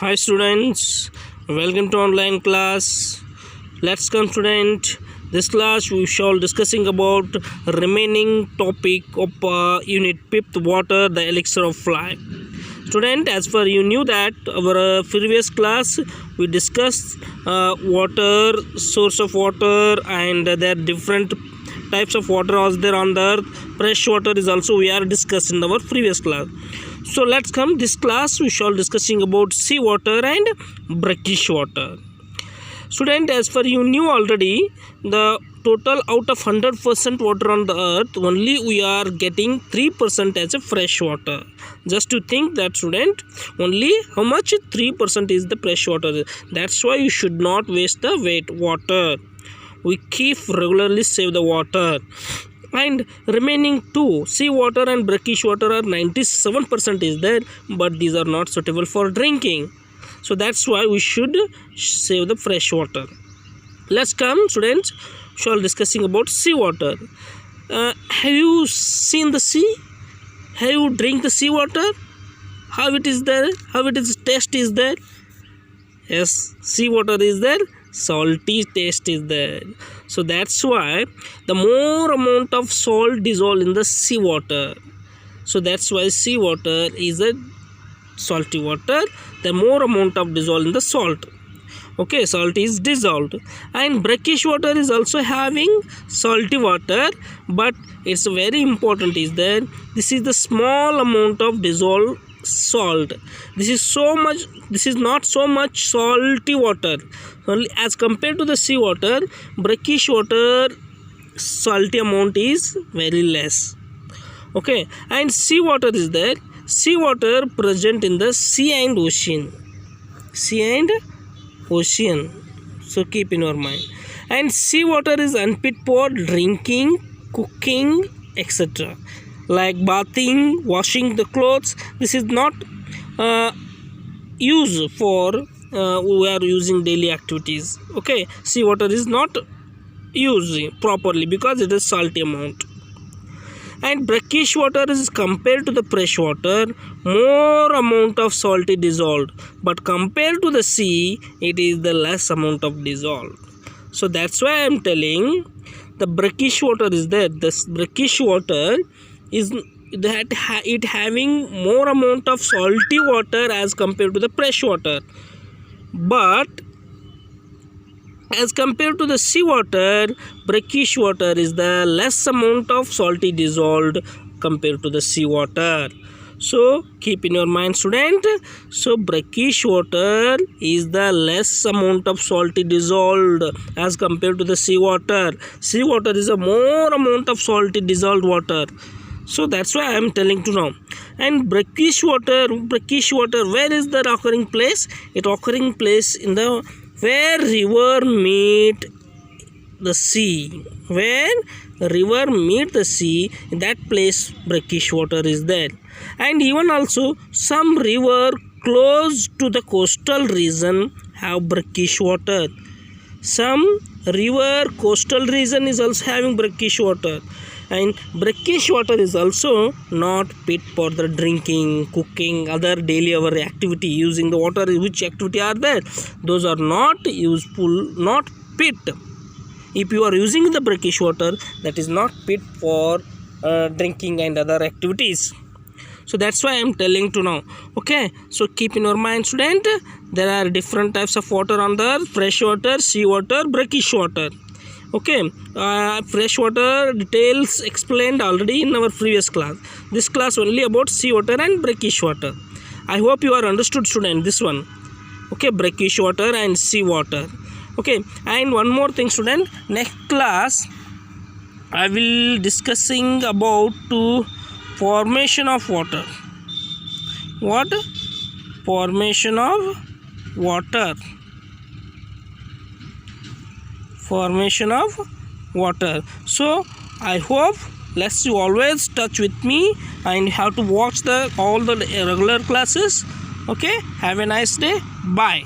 Hi students, welcome to online class. Let's come student. This class we shall discussing about remaining topic of unit 5th water, the elixir of life. Student, as per you knew that our previous class we discussed water, source of water, and there are different types of water are there on the earth. Fresh water is also we are discussed in our previous class. So let's come this class we shall discussing about sea water and brackish water. Student, as per you knew already, the total out of 100% water on the earth, only we are getting 3% as a fresh water. Just to think that student, only how much 3% is the fresh water. That's why you should not waste the wet water. We keep regularly save the water. And remaining two, sea water and brackish water are 97% is there, but these are not suitable for drinking. So that's why we should save the fresh water. Let's come students, shall discussing about sea water. Have you seen the sea? Have you drink the sea water? How it is there? How it is taste is there? Yes, sea water is there, salty taste is there. So that's why the more amount of salt dissolved in the sea water. So that's why sea water is a salty water. The more amount of dissolved in the salt. Okay, salt is dissolved. And brackish water is also having salty water, but it's very important is that this is the small amount of dissolved salt. This is not so much salty water. Only as compared to the sea water, brackish water salty amount is very less. Okay, and sea water is there. Sea water present in the sea and ocean. Sea and ocean. So keep in your mind. And sea water is unfit for drinking, cooking, etc. Like bathing, washing the clothes. This is not used for we are using daily activities. Okay, sea water is not used properly because it is salty amount. And brackish water is compared to the fresh water, more amount of salty dissolved, but compared to the sea, it is the less amount of dissolved. So that's why I am telling the brackish water is there. This brackish water is that it having more amount of salty water as compared to the fresh water, but as compared to the sea water, brackish water is the less amount of salty dissolved compared to the sea water. So keep in your mind student. So brackish water is the less amount of salty dissolved as compared to the sea water. Sea water is a more amount of salty dissolved water. So that's why I am telling to now. And brackish water, where is the occurring place? It occurring place in the where river meet the sea. Where river meet the sea, in that place brackish water is there. And even also some river close to the coastal region have brackish water. Some river coastal region is also having brackish water. And brackish water is also not fit for the drinking, cooking, other daily our activity. Using the water, which activity are there? Those are not useful, not fit. If you are using the brackish water, that is not fit for drinking and other activities. So that's why I am telling to now. Okay, so keep in your mind student, there are different types of water on the earth: fresh water, sea water, brackish water. Okay, fresh water details explained already in our previous class. This class only about sea water and brackish water. I hope you are understood student this one. Okay, brackish water and sea water. Okay, and one more thing student, next class I will discussing about formation of water. What? Formation of water. Formation of water. So I hope let's you always touch with me and have to watch all the regular classes. Okay, have a nice day. Bye.